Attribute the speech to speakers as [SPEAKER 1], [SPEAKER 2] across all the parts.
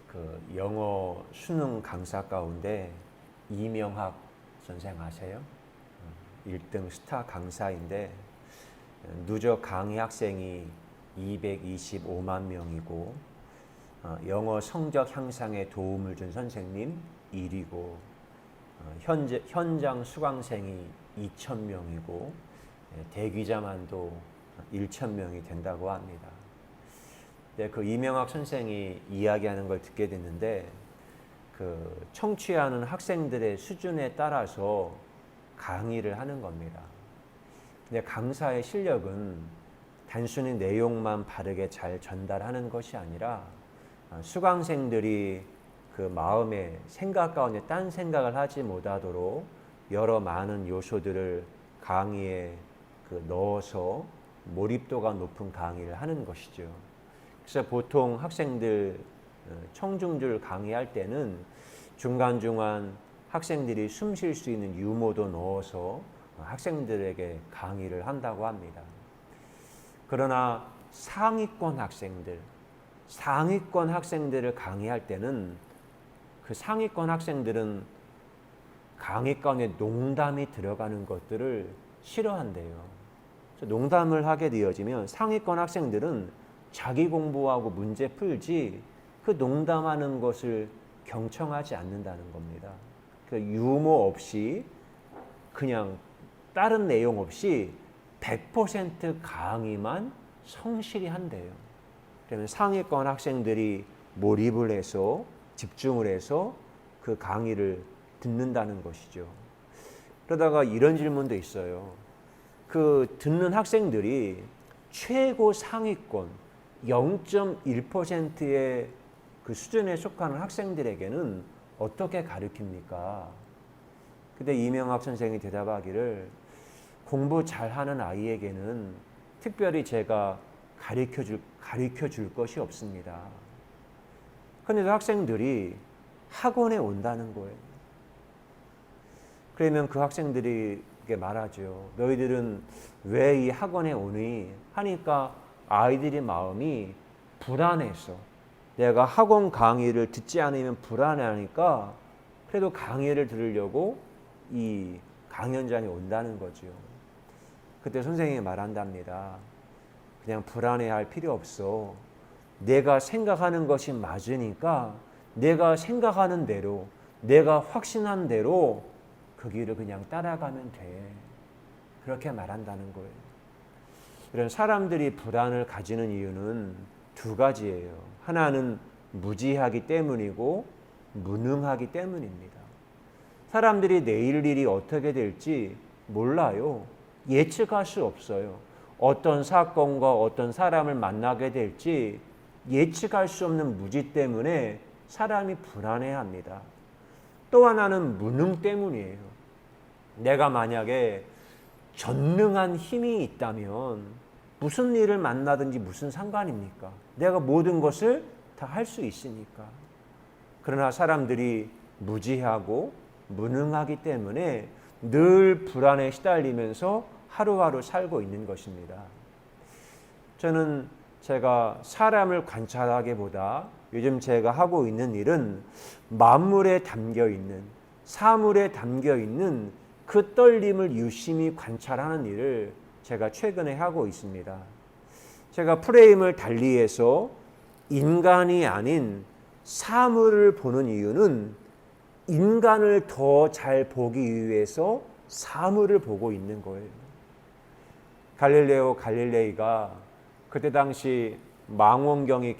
[SPEAKER 1] 그 영어 수능 강사 가운데 이명학 선생 아세요? 1등 스타 강사인데 누적 강의 학생이 225만 명이고 영어 성적 향상에 도움을 준 선생님 1위고 현장 수강생이 2,000명이고 대기자만도 1,000명이 된다고 합니다. 그 이명학 선생이 이야기하는 걸 듣게 됐는데 그 청취하는 학생들의 수준에 따라서 강의를 하는 겁니다. 근데 강사의 실력은 단순히 내용만 바르게 잘 전달하는 것이 아니라 수강생들이 그 마음에 생각 가운데 딴 생각을 하지 못하도록 여러 많은 요소들을 강의에 넣어서 몰입도가 높은 강의를 하는 것이죠. 그래서 보통 학생들 청중들 강의할 때는 중간중간 학생들이 숨 쉴 수 있는 유머도 넣어서 학생들에게 강의를 한다고 합니다. 그러나 상위권 학생들을 강의할 때는 그 상위권 학생들은 강의 가운데 농담이 들어가는 것들을 싫어한대요. 농담을 하게 되어지면 상위권 학생들은 자기 공부하고 문제 풀지 그 농담하는 것을 경청하지 않는다는 겁니다. 그 유머 없이 그냥 다른 내용 없이 100% 강의만 성실히 한대요. 그러면 상위권 학생들이 몰입을 해서 집중을 해서 그 강의를 듣는다는 것이죠. 그러다가 이런 질문도 있어요. 그 듣는 학생들이 최고 상위권 0.1%의 그 수준에 속하는 학생들에게는 어떻게 가르칩니까? 근데 이명학 선생이 대답하기를 공부 잘하는 아이에게는 특별히 제가 가르쳐 줄 것이 없습니다. 그런데도 학생들이 학원에 온다는 거예요. 그러면 그 학생들이 말하죠. 너희들은 왜 이 학원에 오니? 하니까 아이들의 마음이 불안해서 내가 학원 강의를 듣지 않으면 불안해하니까 그래도 강의를 들으려고 이 강연장에 온다는 거죠. 그때 선생님이 말한답니다. 그냥 불안해할 필요 없어. 내가 생각하는 것이 맞으니까 내가 생각하는 대로 내가 확신한 대로 그 길을 그냥 따라가면 돼. 그렇게 말한다는 거예요. 이런 사람들이 불안을 가지는 이유는 두 가지예요. 하나는 무지하기 때문이고 무능하기 때문입니다. 사람들이 내일 일이 어떻게 될지 몰라요. 예측할 수 없어요. 어떤 사건과 어떤 사람을 만나게 될지 예측할 수 없는 무지 때문에 사람이 불안해합니다. 또 하나는 무능 때문이에요. 내가 만약에 전능한 힘이 있다면 무슨 일을 만나든지 무슨 상관입니까? 내가 모든 것을 다 할 수 있으니까. 그러나 사람들이 무지하고 무능하기 때문에 늘 불안에 시달리면서 하루하루 살고 있는 것입니다. 저는 제가 사람을 관찰하기보다 요즘 제가 하고 있는 일은 만물에 담겨있는, 사물에 담겨있는 그 떨림을 유심히 관찰하는 일을 제가 최근에 하고 있습니다. 제가 프레임을 달리해서 인간이 아닌 사물을 보는 이유는 인간을 더 잘 보기 위해서 사물을 보고 있는 거예요. 갈릴레오 갈릴레이가 그때 당시 망원경이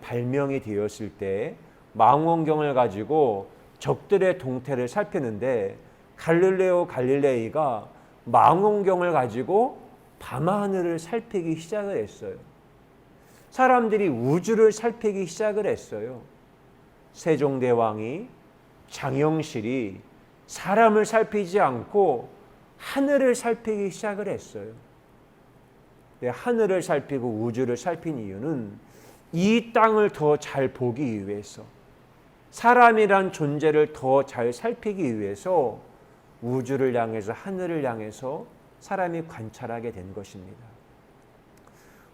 [SPEAKER 1] 발명이 되었을 때 망원경을 가지고 적들의 동태를 살피는데 갈릴레오 갈릴레이가 망원경을 가지고 밤하늘을 살피기 시작을 했어요. 사람들이 우주를 살피기 시작을 했어요. 세종대왕이, 장영실이 사람을 살피지 않고 하늘을 살피기 시작을 했어요. 하늘을 살피고 우주를 살핀 이유는 이 땅을 더 잘 보기 위해서, 사람이란 존재를 더 잘 살피기 위해서 우주를 향해서 하늘을 향해서 사람이 관찰하게 된 것입니다.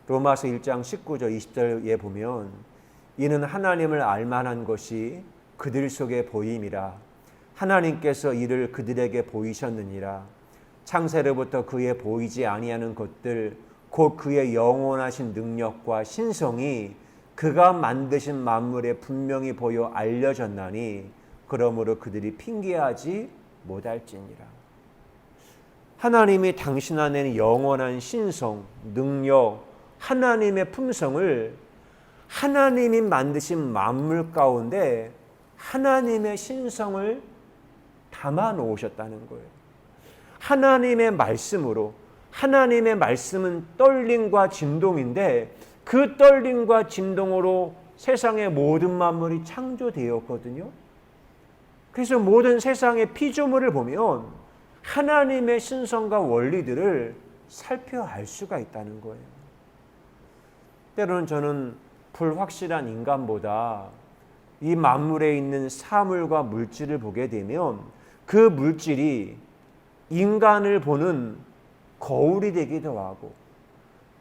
[SPEAKER 1] 로마서 1장 19절 20절에 보면 이는 하나님을 알만한 것이 그들 속에 보임이라. 하나님께서 이를 그들에게 보이셨느니라. 창세로부터 그의 보이지 아니하는 것들 곧 그의 영원하신 능력과 신성이 그가 만드신 만물에 분명히 보여 알려졌나니 그러므로 그들이 핑계하지 못할지니라. 하나님이 당신 안에는 영원한 신성, 능력, 하나님의 품성을 하나님이 만드신 만물 가운데 하나님의 신성을 담아 놓으셨다는 거예요. 하나님의 말씀으로, 하나님의 말씀은 떨림과 진동인데 그 떨림과 진동으로 세상의 모든 만물이 창조되었거든요. 그래서 모든 세상의 피조물을 보면 하나님의 신성과 원리들을 살펴 알 수가 있다는 거예요. 때로는 저는 불확실한 인간보다 이 만물에 있는 사물과 물질을 보게 되면 그 물질이 인간을 보는 거울이 되기도 하고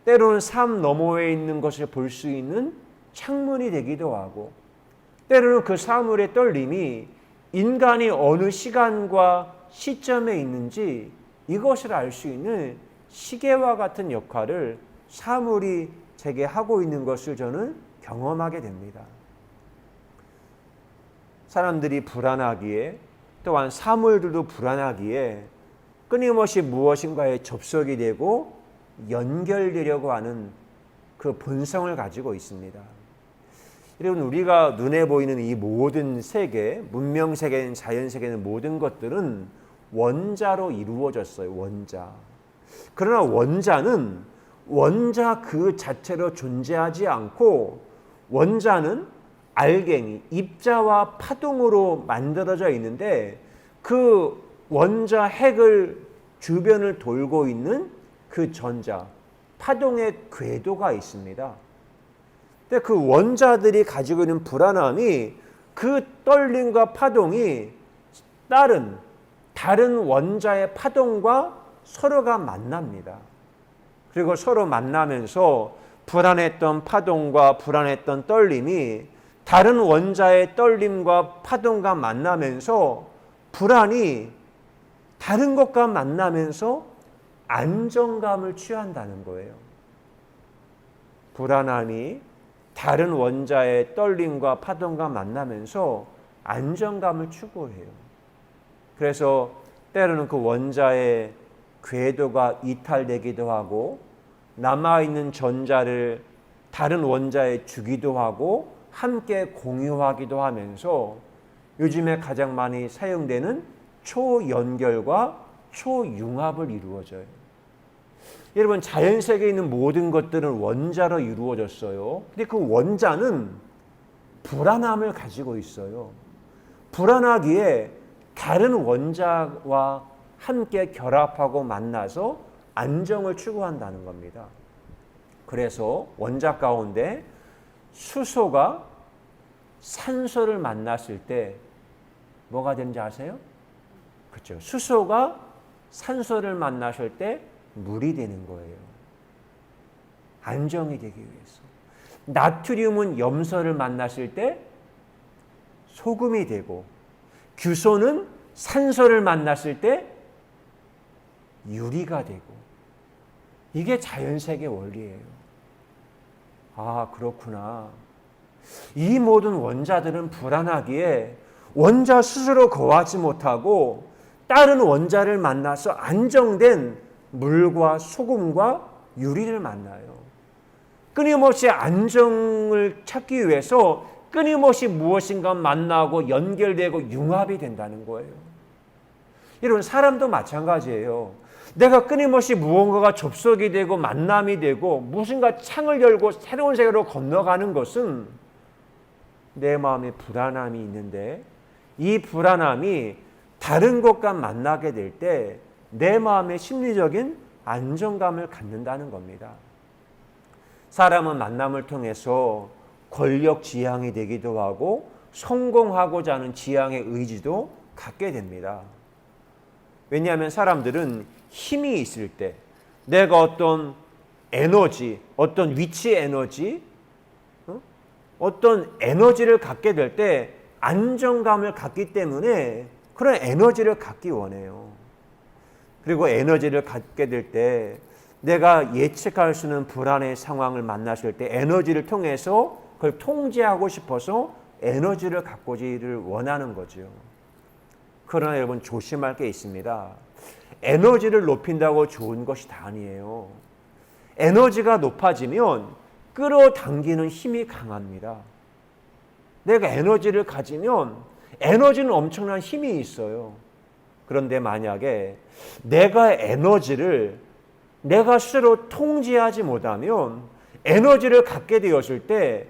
[SPEAKER 1] 때로는 삶 너머에 있는 것을 볼 수 있는 창문이 되기도 하고 때로는 그 사물의 떨림이 인간이 어느 시간과 시점에 있는지 이것을 알 수 있는 시계와 같은 역할을 사물이 제게 하고 있는 것을 저는 경험하게 됩니다. 사람들이 불안하기에 또한 사물들도 불안하기에 끊임없이 무엇인가에 접속이 되고 연결되려고 하는 그 본성을 가지고 있습니다. 여러분, 우리가 눈에 보이는 이 모든 세계, 문명 세계는 자연 세계는 모든 것들은 원자로 이루어졌어요. 원자. 그러나 원자는 원자 그 자체로 존재하지 않고 원자는 알갱이, 입자와 파동으로 만들어져 있는데 그 원자 핵을 주변을 돌고 있는 그 전자, 파동의 궤도가 있습니다. 근데 그 원자들이 가지고 있는 불안함이 그 떨림과 파동이 다른 원자의 파동과 서로가 만납니다. 그리고 서로 만나면서 불안했던 파동과 불안했던 떨림이 다른 원자의 떨림과 파동과 만나면서 불안이 다른 것과 만나면서 안정감을 취한다는 거예요. 불안함이 다른 원자의 떨림과 파동과 만나면서 안정감을 추구해요. 그래서 때로는 그 원자의 궤도가 이탈되기도 하고 남아있는 전자를 다른 원자에 주기도 하고 함께 공유하기도 하면서 요즘에 가장 많이 사용되는 초연결과 초융합을 이루어져요. 여러분, 자연 세계에 있는 모든 것들은 원자로 이루어졌어요. 근데 그 원자는 불안함을 가지고 있어요. 불안하기에 다른 원자와 함께 결합하고 만나서 안정을 추구한다는 겁니다. 그래서 원자 가운데 수소가 산소를 만났을 때 뭐가 되는지 아세요? 그렇죠. 수소가 산소를 만났을 때 물이 되는 거예요. 안정이 되기 위해서. 나트륨은 염소를 만났을 때 소금이 되고 규소는 산소를 만났을 때 유리가 되고 이게 자연세계 원리예요. 아, 그렇구나. 이 모든 원자들은 불안하기에 원자 스스로 거하지 못하고 다른 원자를 만나서 안정된 물과 소금과 유리를 만나요. 끊임없이 안정을 찾기 위해서 끊임없이 무엇인가 만나고 연결되고 융합이 된다는 거예요. 이런 사람도 마찬가지예요. 내가 끊임없이 무언가가 접속이 되고 만남이 되고 무슨가 창을 열고 새로운 세계로 건너가는 것은 내 마음에 불안함이 있는데 이 불안함이 다른 것과 만나게 될 때 내 마음의 심리적인 안정감을 갖는다는 겁니다. 사람은 만남을 통해서 권력 지향이 되기도 하고 성공하고자 하는 지향의 의지도 갖게 됩니다. 왜냐하면 사람들은 힘이 있을 때 내가 어떤 에너지, 어떤 위치 에너지, 어떤 에너지를 갖게 될 때 안정감을 갖기 때문에 그런 에너지를 갖기 원해요. 그리고 에너지를 갖게 될 때 내가 예측할 수 있는 불안의 상황을 만났을 때 에너지를 통해서 그걸 통제하고 싶어서 에너지를 갖고지를 원하는 거죠. 그러나 여러분 조심할 게 있습니다. 에너지를 높인다고 좋은 것이 다 아니에요. 에너지가 높아지면 끌어당기는 힘이 강합니다. 내가 에너지를 가지면 에너지는 엄청난 힘이 있어요. 그런데 만약에 내가 에너지를 내가 스스로 통제하지 못하면 에너지를 갖게 되었을 때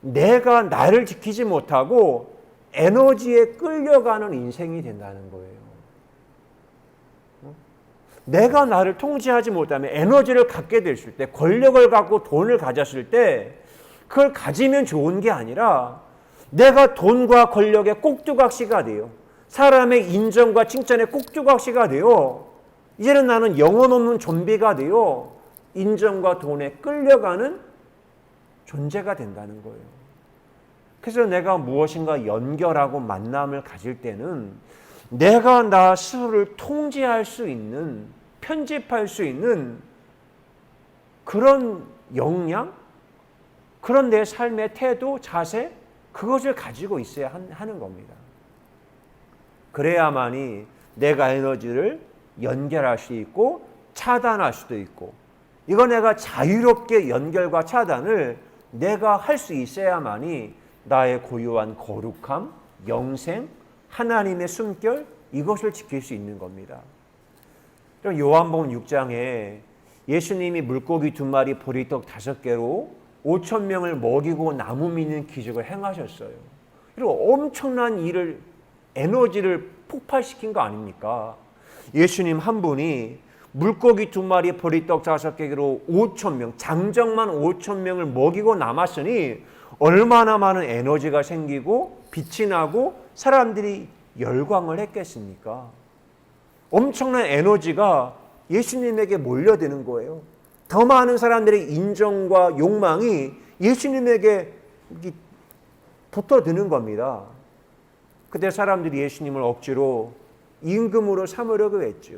[SPEAKER 1] 내가 나를 지키지 못하고 에너지에 끌려가는 인생이 된다는 거예요. 내가 나를 통제하지 못하면 에너지를 갖게 됐을 때, 권력을 갖고 돈을 가졌을 때 그걸 가지면 좋은 게 아니라 내가 돈과 권력의 꼭두각시가 돼요. 사람의 인정과 칭찬의 꼭두각시가 돼요. 이제는 나는 영혼 없는 좀비가 돼요. 인정과 돈에 끌려가는 존재가 된다는 거예요. 그래서 내가 무엇인가 연결하고 만남을 가질 때는 내가 나 스스로를 통제할 수 있는, 편집할 수 있는 그런 역량, 그런 내 삶의 태도, 자세, 그것을 가지고 있어야 하는 겁니다. 그래야만이 내가 에너지를 연결할 수 있고 차단할 수도 있고, 이거 내가 자유롭게 연결과 차단을 내가 할 수 있어야만이 나의 고유한 거룩함, 영생, 하나님의 숨결, 이것을 지킬 수 있는 겁니다. 요한복음 6장에 예수님이 물고기 2마리 보리떡 5개로 5,000명을 먹이고 나무 미는 기적을 행하셨어요. 그리고 엄청난 일을, 에너지를 폭발시킨 거 아닙니까? 예수님 한 분이 물고기 2마리 보리떡 5개로 5,000명, 장정만 5,000명을 먹이고 남았으니 얼마나 많은 에너지가 생기고 빛이 나고 사람들이 열광을 했겠습니까? 엄청난 에너지가 예수님에게 몰려드는 거예요. 더 많은 사람들의 인정과 욕망이 예수님에게 붙어드는 겁니다. 그때 사람들이 예수님을 억지로 임금으로 삼으려고 했죠.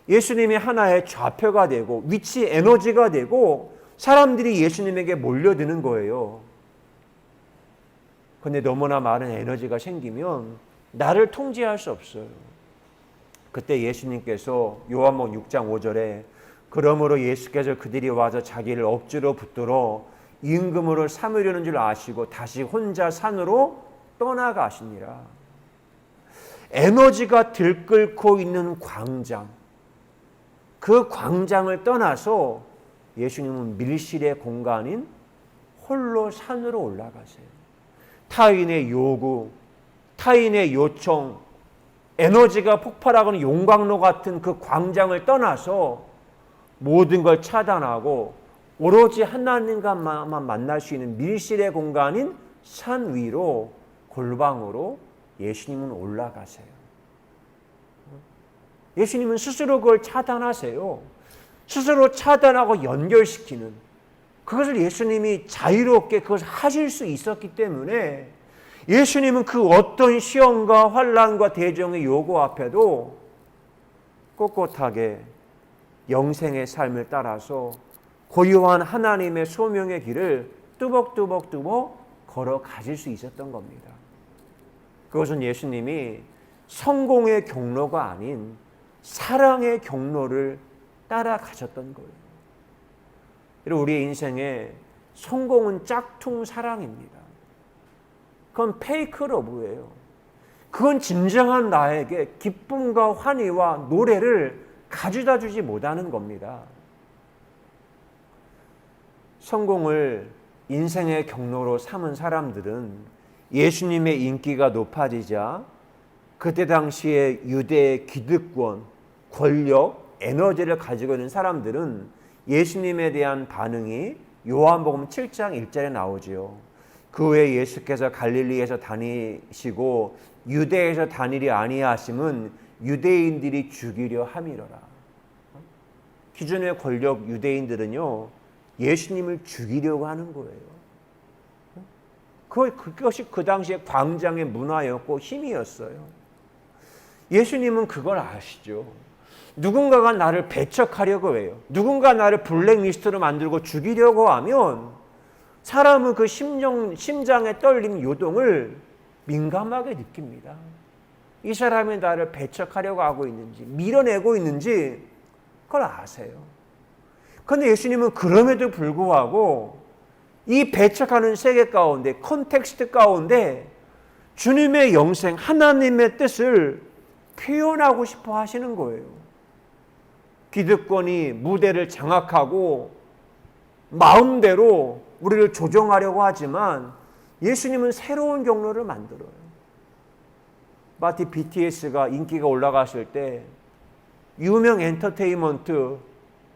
[SPEAKER 1] 예수님이 하나의 좌표가 되고 위치 에너지가 되고 사람들이 예수님에게 몰려드는 거예요. 그런데 너무나 많은 에너지가 생기면 나를 통제할 수 없어요. 그때 예수님께서 요한복음 6장 5절에 그러므로 예수께서 그들이 와서 자기를 억지로 붙들어 임금으로 삼으려는 줄 아시고 다시 혼자 산으로 떠나가시니라. 에너지가 들끓고 있는 광장, 그 광장을 떠나서 예수님은 밀실의 공간인 홀로 산으로 올라가세요. 타인의 요구, 타인의 요청, 에너지가 폭발하고는 용광로 같은 그 광장을 떠나서 모든 걸 차단하고 오로지 하나님과만 만날 수 있는 밀실의 공간인 산 위로 골방으로 예수님은 올라가세요. 예수님은 스스로 그걸 차단하세요. 스스로 차단하고 연결시키는, 그것을 예수님이 자유롭게 그것을 하실 수 있었기 때문에 예수님은 그 어떤 시험과 환난과 대적의 요구 앞에도 꼿꼿하게 영생의 삶을 따라서 고유한 하나님의 소명의 길을 뚜벅뚜벅 걸어 가실 수 있었던 겁니다. 그것은 예수님이 성공의 경로가 아닌 사랑의 경로를 따라가셨던 거예요. 우리의 인생에 성공은 짝퉁 사랑입니다. 그건 페이크 러브예요. 그건 진정한 나에게 기쁨과 환희와 노래를 가져다 주지 못하는 겁니다. 성공을 인생의 경로로 삼은 사람들은 예수님의 인기가 높아지자 그때 당시에 유대의 기득권, 권력, 에너지를 가지고 있는 사람들은 예수님에 대한 반응이 요한복음 7장 1절에 나오지요. 그 후에 예수께서 갈릴리에서 다니시고 유대에서 다니리 아니하심은 유대인들이 죽이려 함이로라. 기존의 권력 유대인들은요, 예수님을 죽이려고 하는 거예요. 그것이 그 당시에 광장의 문화였고 힘이었어요. 예수님은 그걸 아시죠. 누군가가 나를 배척하려고 해요. 누군가 나를 블랙리스트로 만들고 죽이려고 하면 사람은 그 심장의 떨림 요동을 민감하게 느낍니다. 이 사람이 나를 배척하려고 하고 있는지, 밀어내고 있는지 그걸 아세요. 그런데 예수님은 그럼에도 불구하고 이 배척하는 세계 가운데, 컨텍스트 가운데 주님의 영생, 하나님의 뜻을 표현하고 싶어 하시는 거예요. 기득권이 무대를 장악하고 마음대로 우리를 조종하려고 하지만 예수님은 새로운 경로를 만들어요. 마치 BTS가 인기가 올라갔을 때 유명 엔터테인먼트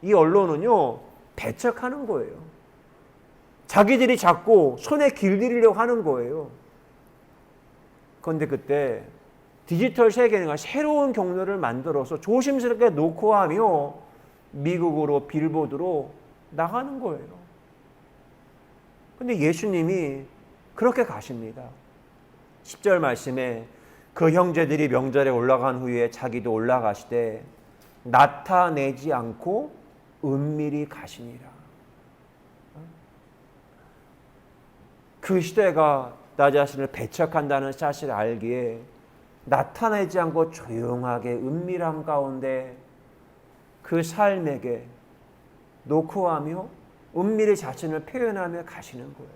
[SPEAKER 1] 이 언론은요 배척하는 거예요. 자기들이 자꾸 손에 길들이려고 하는 거예요. 그런데 그때 디지털 세계가 새로운 경로를 만들어서 조심스럽게 놓고 하며 미국으로 빌보드로 나가는 거예요. 그런데 예수님이 그렇게 가십니다. 10절 말씀에 그 형제들이 명절에 올라간 후에 자기도 올라가시되 나타내지 않고 은밀히 가시니라. 그 시대가 나 자신을 배척한다는 사실을 알기에 나타내지 않고 조용하게 은밀함 가운데 그 삶에게 노크하며 은밀히 자신을 표현하며 가시는 거예요.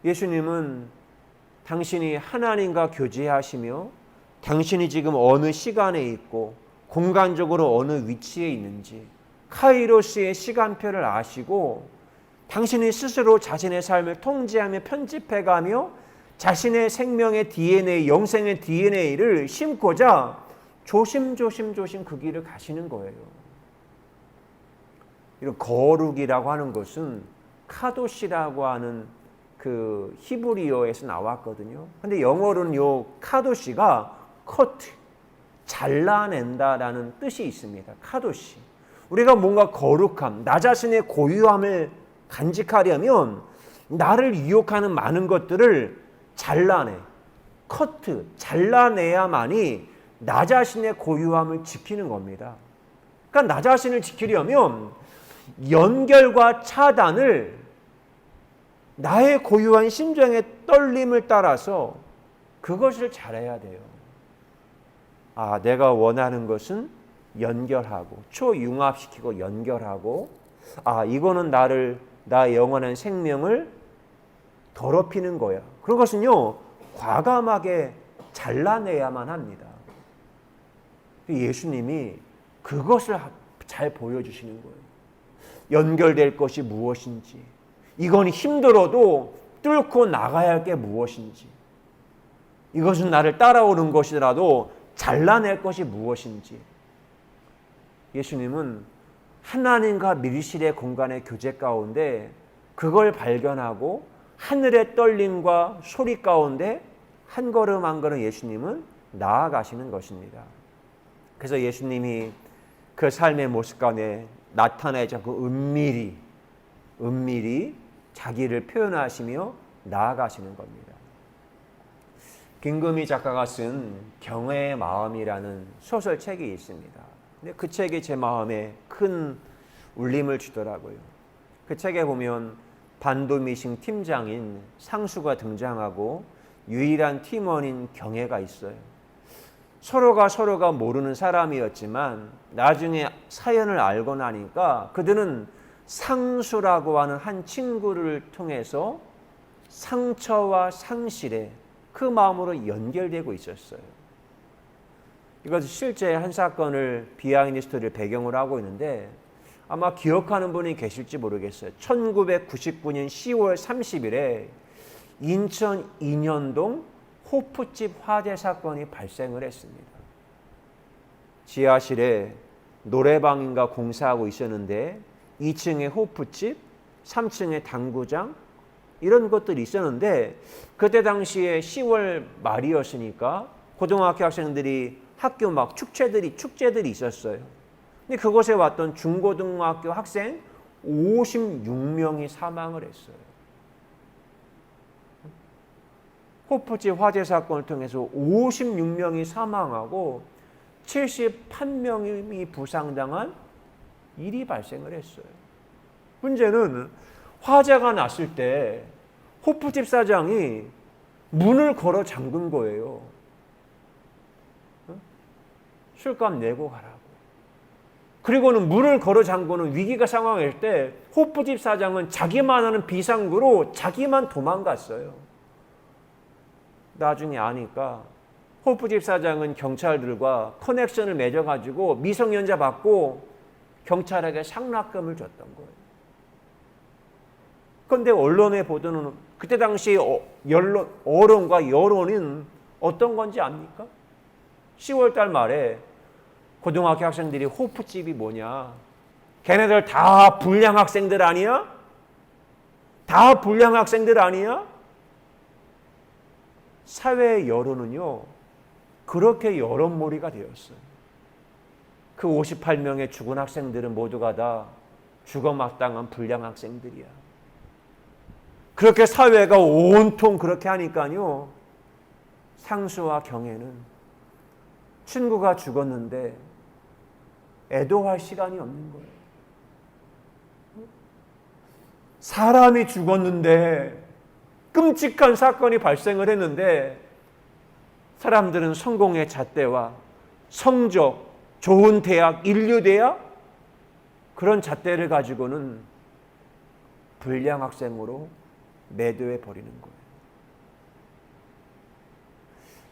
[SPEAKER 1] 예수님은 당신이 하나님과 교제하시며 당신이 지금 어느 시간에 있고 공간적으로 어느 위치에 있는지 카이로스의 시간표를 아시고 당신이 스스로 자신의 삶을 통제하며 편집해가며 자신의 생명의 DNA, 영생의 DNA를 심고자 조심조심 그 길을 가시는 거예요. 이런 거룩이라고 하는 것은 카도시라고 하는 그 히브리어에서 나왔거든요. 근데 영어로는 요 카도시가 커트, 잘라낸다라는 뜻이 있습니다. 카도시. 우리가 뭔가 거룩함, 나 자신의 고유함을 간직하려면 나를 유혹하는 많은 것들을 잘라내, 커트, 잘라내야만이 나 자신의 고유함을 지키는 겁니다. 그러니까 나 자신을 지키려면 연결과 차단을 나의 고유한 심정의 떨림을 따라서 그것을 잘해야 돼요. 아, 내가 원하는 것은 연결하고 초융합시키고 연결하고 이거는 나의 영원한 생명을 더럽히는 거야. 그런 것은요 과감하게 잘라내야만 합니다. 예수님이 그것을 잘 보여주시는 거예요. 연결될 것이 무엇인지, 이건 힘들어도 뚫고 나가야 할 게 무엇인지, 이것은 나를 따라오는 것이라도 잘라낼 것이 무엇인지. 예수님은 하나님과 밀실의 공간의 교제 가운데 그걸 발견하고 하늘의 떨림과 소리 가운데 한 걸음 한 걸음 예수님은 나아가시는 것입니다. 그래서 예수님이 그 삶의 모습 가운데 나타내지 않고 은밀히 자기를 표현하시며 나아가시는 겁니다. 김금희 작가가 쓴 경외의 마음이라는 소설책이 있습니다. 근데 그 책이 제 마음에 큰 울림을 주더라고요. 그 책에 보면 반도미싱 팀장인 상수가 등장하고 유일한 팀원인 경애가 있어요. 서로가 모르는 사람이었지만 나중에 사연을 알고 나니까 그들은 상수라고 하는 한 친구를 통해서 상처와 상실에 그 마음으로 연결되고 있었어요. 이것은 실제 한 사건을 비하인드 스토리를 배경으로 하고 있는데 아마 기억하는 분이 계실지 모르겠어요. 1999년 10월 30일에 인천 인현동 호프집 화재 사건이 발생을 했습니다. 지하실에 노래방인가 공사하고 있었는데 2층에 호프집, 3층에 당구장 이런 것들이 있었는데 그때 당시에 10월 말이었으니까 고등학교 학생들이 학교 막 축제들이 있었어요. 근데 그곳에 왔던 중고등학교 학생 56명이 사망을 했어요. 호프집 화재 사건을 통해서 56명이 사망하고 71명이 부상당한 일이 발생을 했어요. 문제는 화재가 났을 때 호프집 사장이 문을 걸어 잠근 거예요. 술값 내고 가라고. 그리고는 문을 걸어 잠그는 위기가 상황일 때 호프집 사장은 자기만 하는 비상구로 자기만 도망갔어요. 나중에 아니까 호프집 사장은 경찰들과 커넥션을 맺어가지고 미성년자 받고 경찰에게 상납금을 줬던 거예요. 그런데 언론의 보도는 그때 당시 언론과 여론은 어떤 건지 압니까? 10월 달 말에 고등학교 학생들이 호프집이 뭐냐? 걔네들 다 불량 학생들 아니야? 다 불량 학생들 아니야? 사회의 여론은요, 그렇게 여론몰이가 되었어요. 그 58명의 죽은 학생들은 모두가 다 죽어마땅한 불량 학생들이야. 그렇게 사회가 온통 그렇게 하니까요, 상수와 경애는 친구가 죽었는데 애도할 시간이 없는 거예요. 사람이 죽었는데 끔찍한 사건이 발생을 했는데 사람들은 성공의 잣대와 성적, 좋은 대학, 인류대학 그런 잣대를 가지고는 불량 학생으로 매도해 버리는 거예요.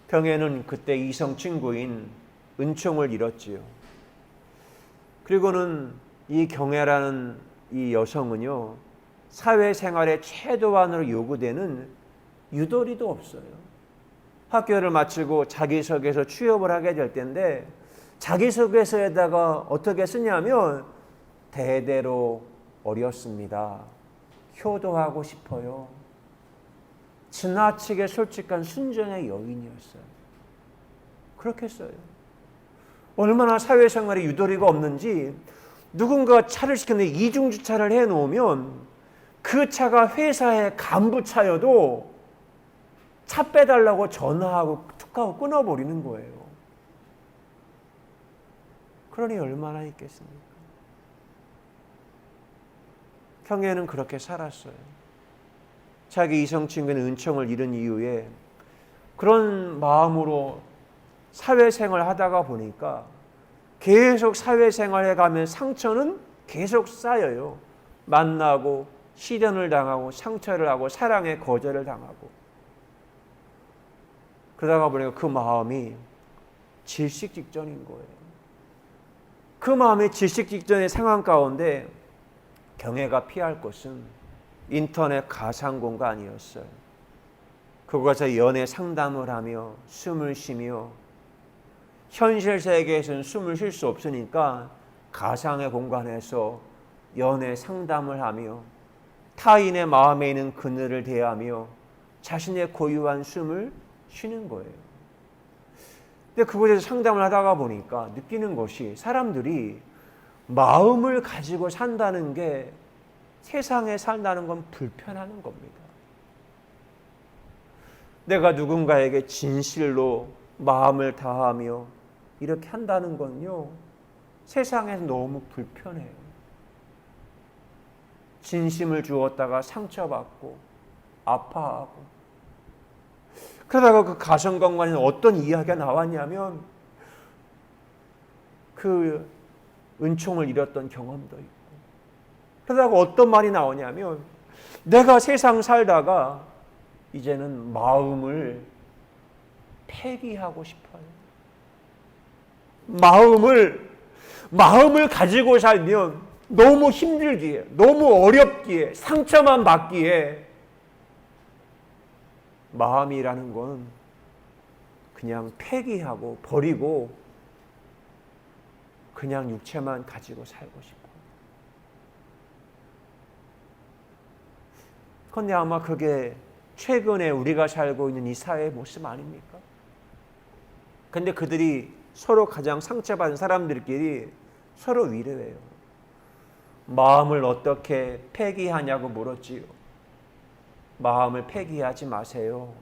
[SPEAKER 1] 경애는 그때 이성 친구인 은총을 잃었지요. 그리고는 이 경애라는 이 여성은요, 사회생활의 최도한으로 요구되는 유도리도 없어요. 학교를 마치고 자기소개서 취업을 하게 될 텐데 자기소개서에다가 어떻게 쓰냐면 대대로 어렸습니다. 효도하고 싶어요. 지나치게 솔직한 순전의 여인이었어요. 그렇게 써요. 얼마나 사회생활에 유도리가 없는지 누군가 차를 시켰는데 이중주차를 해놓으면 그 차가 회사의 간부차여도 차 빼달라고 전화하고 툭 하고 끊어버리는 거예요. 그러니 얼마나 있겠습니까? 경애는 그렇게 살았어요. 자기 이성친구는 은총을 잃은 이후에 그런 마음으로 사회생활을 하다가 보니까 계속 사회생활에 가면 상처는 계속 쌓여요. 만나고 시련을 당하고 상처를 하고 사랑의 거절을 당하고 그러다가 보니까 그 마음이 질식 직전인 거예요. 그 마음이 질식 직전의 상황 가운데 경애가 피할 곳은 인터넷 가상 공간이었어요. 그곳에서 연애 상담을 하며 숨을 쉬며 현실 세계에서는 숨을 쉴 수 없으니까 가상의 공간에서 연애 상담을 하며 타인의 마음에 있는 그늘을 대하며 자신의 고유한 숨을 쉬는 거예요. 근데 그곳에서 상담을 하다가 보니까 느끼는 것이 사람들이 마음을 가지고 산다는 게 세상에 산다는 건 불편하는 겁니다. 내가 누군가에게 진실로 마음을 다하며 이렇게 한다는 건요, 세상에서 너무 불편해요. 진심을 주었다가 상처받고 아파하고 그러다가 그 가정관계에는 어떤 이야기가 나왔냐면 그 은총을 잃었던 경험도 있고 그러다가 어떤 말이 나오냐면 내가 세상 살다가 이제는 마음을 폐기하고 싶어요. 마음을 가지고 살면 너무 힘들기에, 너무 어렵기에, 상처만 받기에 마음이라는 건 그냥 폐기하고 버리고 그냥 육체만 가지고 살고 싶어요. 그런데 아마 그게 최근에 우리가 살고 있는 이 사회의 모습 아닙니까? 근데 그들이 서로 가장 상처받은 사람들끼리 서로 위로해요. 마음을 어떻게 폐기하냐고 물었지요. 마음을 폐기하지 마세요.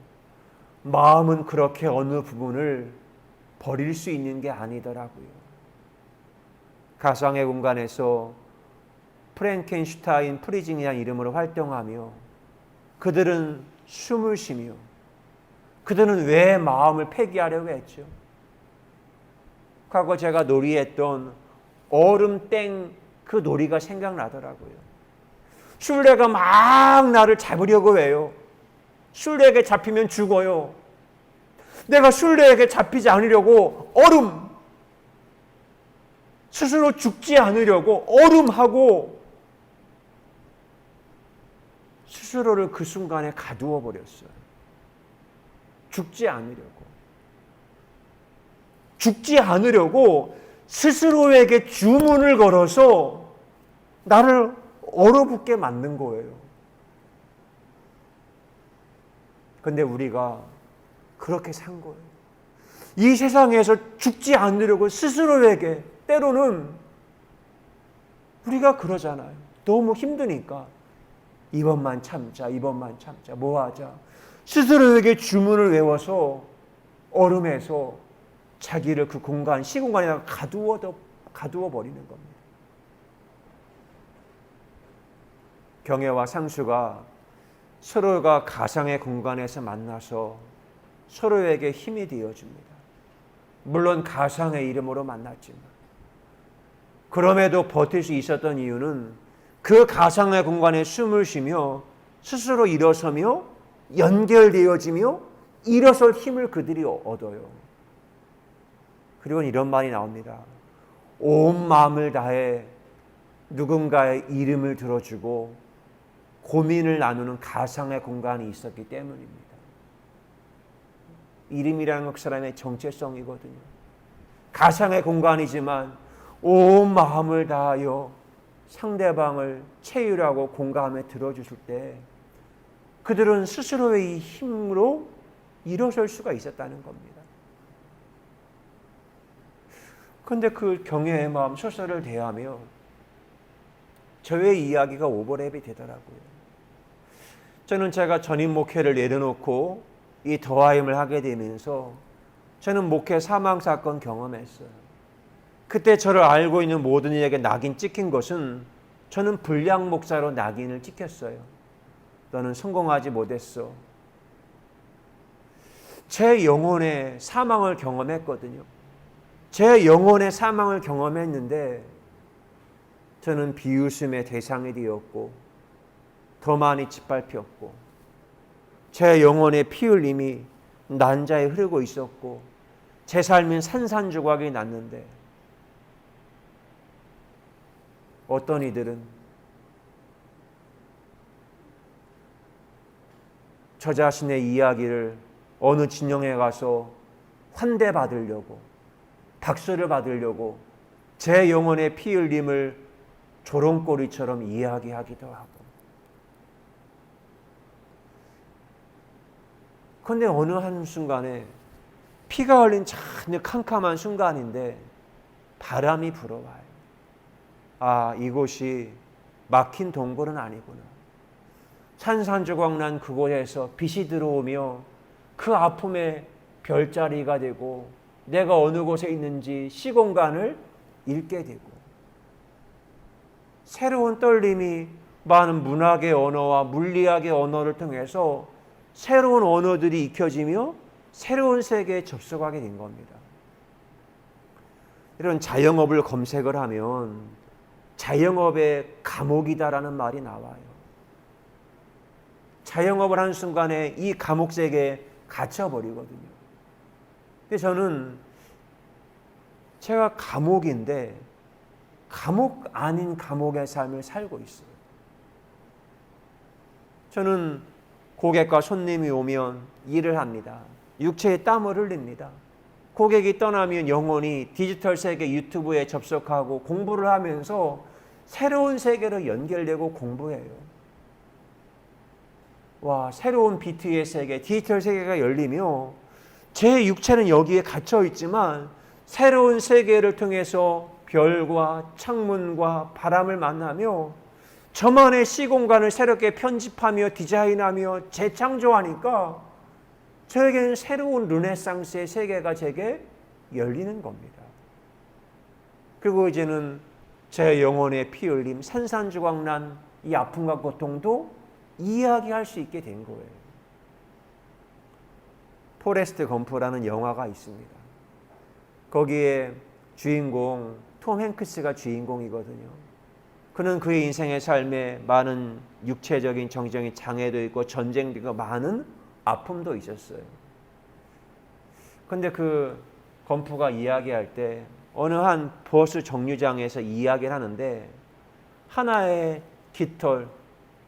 [SPEAKER 1] 마음은 그렇게 어느 부분을 버릴 수 있는 게 아니더라고요. 가상의 공간에서 프랭켄슈타인 프리즌이라는 이름으로 활동하며 그들은 숨을 쉬며 그들은 왜 마음을 폐기하려고 했죠? 과거 제가 놀이했던 얼음땡 그 놀이가 생각나더라고요. 술래가 막 나를 잡으려고 해요. 술래에게 잡히면 죽어요. 내가 술래에게 잡히지 않으려고 얼음, 스스로 죽지 않으려고 얼음하고 스스로를 그 순간에 가두어 버렸어요. 죽지 않으려고 스스로에게 주문을 걸어서 나를 얼어붙게 만든 거예요. 근데 우리가 그렇게 산 거예요. 이 세상에서 죽지 않으려고 스스로에게 때로는 우리가 그러잖아요. 너무 힘드니까 이번만 참자, 뭐 하자. 스스로에게 주문을 외워서 얼음에서 자기를 그 공간, 시공간에다가 가두어 버리는 겁니다. 경애와 상수가 서로가 가상의 공간에서 만나서 서로에게 힘이 되어줍니다. 물론 가상의 이름으로 만났지만 그럼에도 버틸 수 있었던 이유는 그 가상의 공간에 숨을 쉬며 스스로 일어서며 연결되어지며 일어설 힘을 그들이 얻어요. 그리고 이런 말이 나옵니다. 온 마음을 다해 누군가의 이름을 들어주고 고민을 나누는 가상의 공간이 있었기 때문입니다. 이름이라는 것 그 사람의 정체성이거든요. 가상의 공간이지만 온 마음을 다하여 상대방을 체휼하고 공감해 들어주실 때 그들은 스스로의 힘으로 일어설 수가 있었다는 겁니다. 그런데 그 경외의 마음 소설을 대하며 저의 이야기가 오버랩이 되더라고요. 저는 제가 전임 목회를 내려놓고 이 더하임을 하게 되면서 저는 목회 사망 사건 경험했어요. 그때 저를 알고 있는 모든 이에게 낙인 찍힌 것은 저는 불량 목사로 낙인을 찍혔어요. 너는 성공하지 못했어. 제 영혼의 사망을 경험했거든요. 제 영혼의 사망을 경험했는데 저는 비웃음의 대상이 되었고 더 많이 짓밟혔고 제 영혼의 피 흘림이 난자에 흐르고 있었고 제 삶은 산산조각이 났는데 어떤 이들은 저 자신의 이야기를 어느 진영에 가서 환대받으려고 박수를 받으려고 제 영혼의 피 흘림을 조롱거리처럼 이야기하기도 하고 그런데 어느 한순간에 피가 흘린 참 캄캄한 순간인데 바람이 불어와요. 아, 이곳이 막힌 동굴은 아니구나. 산산조각 난 그곳에서 빛이 들어오며 그 아픔의 별자리가 되고 내가 어느 곳에 있는지 시공간을 읽게 되고 새로운 떨림이 많은 문학의 언어와 물리학의 언어를 통해서 새로운 언어들이 익혀지며 새로운 세계에 접속하게 된 겁니다. 이런 자영업을 검색을 하면 자영업의 감옥이다라는 말이 나와요. 자영업을 하는 순간에 이 감옥 세계에 갇혀버리거든요. 근데 저는 제가 감옥인데 감옥 아닌 감옥의 삶을 살고 있어요. 저는 고객과 손님이 오면 일을 합니다. 육체에 땀을 흘립니다. 고객이 떠나면 영혼이 디지털 세계 유튜브에 접속하고 공부를 하면서 새로운 세계로 연결되고 공부해요. 와, 새로운 비트의 세계, 디지털 세계가 열리며 제 육체는 여기에 갇혀 있지만 새로운 세계를 통해서 별과 창문과 바람을 만나며 저만의 시공간을 새롭게 편집하며 디자인하며 재창조하니까 저에게는 새로운 르네상스의 세계가 제게 열리는 겁니다. 그리고 이제는 제 영혼의 피 흘림, 산산조각난 이 아픔과 고통도 이야기할 수 있게 된 거예요. 포레스트 검프라는 영화가 있습니다. 거기에 주인공 톰 행크스가 주인공이거든요. 그는 그의 인생의 삶에 많은 육체적인 정신적인 장애도 있고 전쟁도 있고 많은 아픔도 있었어요. 근데 그 검프가 이야기할 때 어느 한 버스 정류장에서 이야기를 하는데 하나의 깃털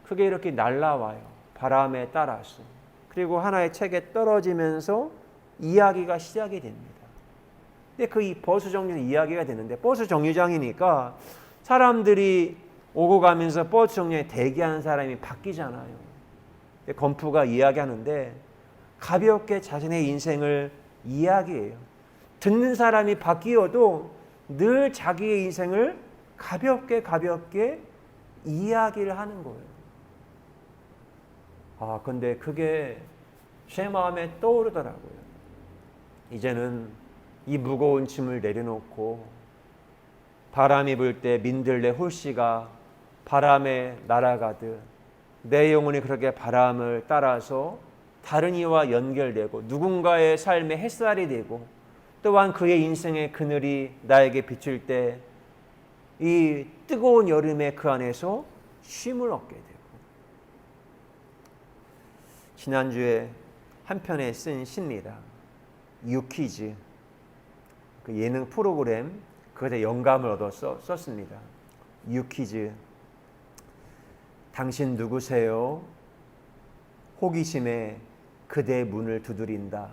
[SPEAKER 1] 그게 이렇게 날아와요. 바람에 따라서. 그리고 하나의 책에 떨어지면서 이야기가 시작이 됩니다. 근데 그 버스 정류장 이야기가 되는데 버스 정류장이니까 사람들이 오고 가면서 버스 정류장에 대기하는 사람이 바뀌잖아요. 검프가 이야기하는데 가볍게 자신의 인생을 이야기해요. 듣는 사람이 바뀌어도 늘 자기의 인생을 가볍게 이야기를 하는 거예요. 근데 그게 제 마음에 떠오르더라고요. 이제는 이 무거운 짐을 내려놓고 바람이 불 때 민들레 홀씨가 바람에 날아가듯 내 영혼이 그렇게 바람을 따라서 다른 이와 연결되고 누군가의 삶의 햇살이 되고 또한 그의 인생의 그늘이 나에게 비칠 때 이 뜨거운 여름에 그 안에서 쉼을 얻게 되고 지난주에 한 편에 쓴 시입니다. 유퀴즈 그 예능 프로그램 그것에 영감을 얻어서 썼습니다. 유퀴즈 당신 누구세요? 호기심에 그대의 문을 두드린다.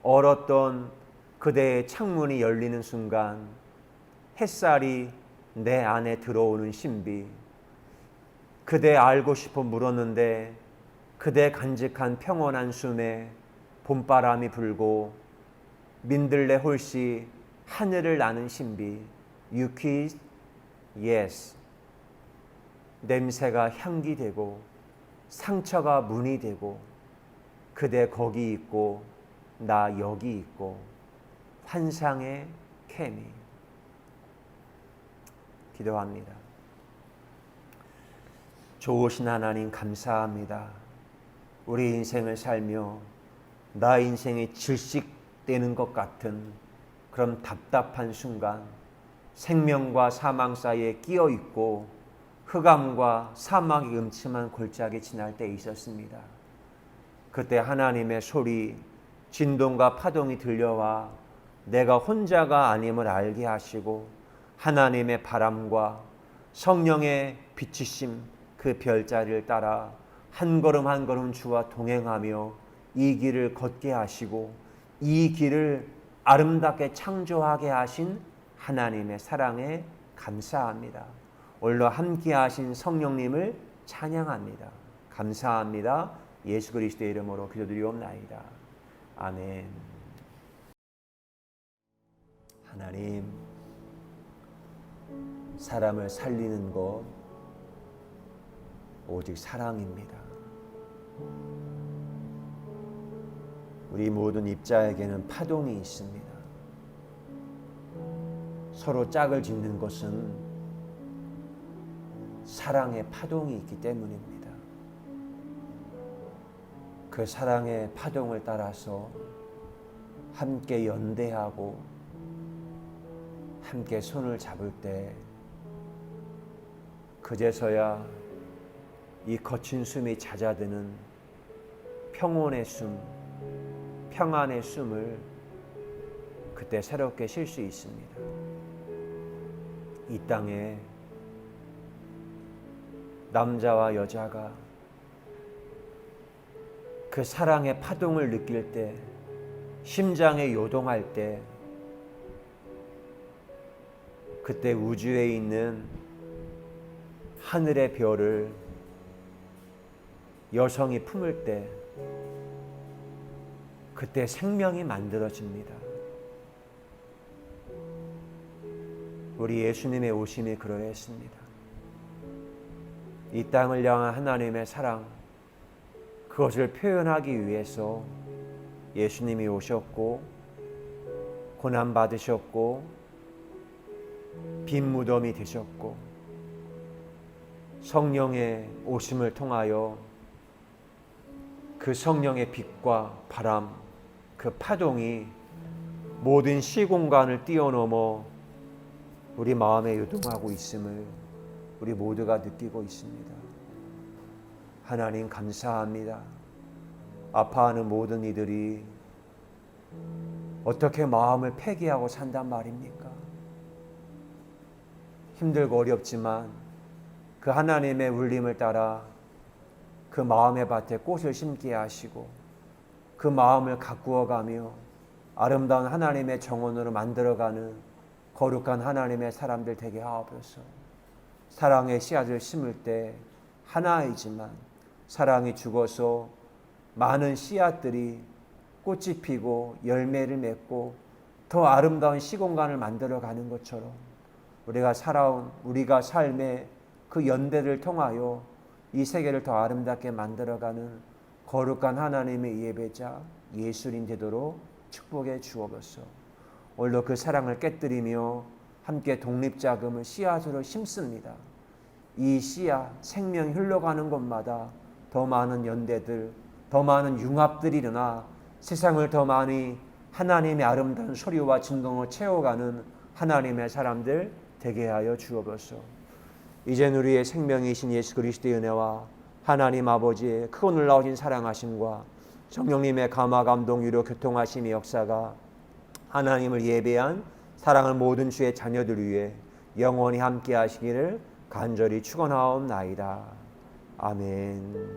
[SPEAKER 1] 얼었던 그대의 창문이 열리는 순간 햇살이 내 안에 들어오는 신비. 그대 알고 싶어 물었는데 그대 간직한 평온한 숨에 봄바람이 불고 민들레 홀씨 하늘을 나는 신비. You kiss, yes. 냄새가 향기 되고 상처가 문이 되고 그대 거기 있고 나 여기 있고 환상의 케미. 기도합니다. 좋으신 하나님 감사합니다. 우리 인생을 살며 나 인생이 질식되는 것 같은 그런 답답한 순간 생명과 사망 사이에 끼어 있고 흑암과 사막의 음침한 골짜기 지날 때 있었습니다. 그때 하나님의 소리, 진동과 파동이 들려와 내가 혼자가 아님을 알게 하시고 하나님의 바람과 성령의 비추심 그 별자리를 따라 한 걸음 한 걸음 주와 동행하며 이 길을 걷게 하시고 이 길을 아름답게 창조하게 하신 하나님의 사랑에 감사합니다. 오늘도 함께 하신 성령님을 찬양합니다. 감사합니다. 예수 그리스도의 이름으로 기도드리옵나이다. 아멘. 하나님, 사람을 살리는 것 오직 사랑입니다. 우리 모든 입자에게는 파동이 있습니다. 서로 짝을 짓는 것은 사랑의 파동이 있기 때문입니다. 그 사랑의 파동을 따라서 함께 연대하고 함께 손을 잡을 때 그제서야 이 거친 숨이 잦아드는 평온의 숨, 평안의 숨을 그때 새롭게 쉴 수 있습니다. 이 땅에 남자와 여자가 그 사랑의 파동을 느낄 때, 심장에 요동할 때, 그때 우주에 있는 하늘의 별을 여성이 품을 때 그때 생명이 만들어집니다. 우리 예수님의 오심이 그러했습니다. 이 땅을 향한 하나님의 사랑, 그것을 표현하기 위해서 예수님이 오셨고 고난 받으셨고 빈 무덤이 되셨고 성령의 오심을 통하여 그 성령의 빛과 바람, 그 파동이 모든 시공간을 뛰어넘어 우리 마음에 요동하고 있음을 우리 모두가 느끼고 있습니다. 하나님 감사합니다. 아파하는 모든 이들이 어떻게 마음을 폐기하고 산단 말입니까? 힘들고 어렵지만 그 하나님의 울림을 따라 그 마음의 밭에 꽃을 심게 하시고 그 마음을 가꾸어가며 아름다운 하나님의 정원으로 만들어가는 거룩한 하나님의 사람들 되게 하옵소서. 사랑의 씨앗을 심을 때 하나이지만 사랑이 죽어서 많은 씨앗들이 꽃이 피고 열매를 맺고 더 아름다운 시공간을 만들어가는 것처럼 우리가 살아온 우리가 삶의 그 연대를 통하여 이 세계를 더 아름답게 만들어가는 거룩한 하나님의 예배자 예수님 되도록 축복해 주옵소서. 오늘도 그 사랑을 깨뜨리며 함께 독립자금을 씨앗으로 심습니다. 이 씨앗 생명이 흘러가는 곳마다 더 많은 연대들, 더 많은 융합들이 일어나 세상을 더 많이 하나님의 아름다운 소리와 진동을 채워가는 하나님의 사람들 되게 하여 주옵소서. 이젠 우리의 생명이신 예수 그리스도의 은혜와 하나님 아버지의 크고 놀라우신 사랑하심과 성령님의 감화 감동 위로 교통하심의 역사가 하나님을 예배한 사랑하는 모든 주의 자녀들 위해 영원히 함께 하시기를 간절히 축원하옵나이다. 아멘.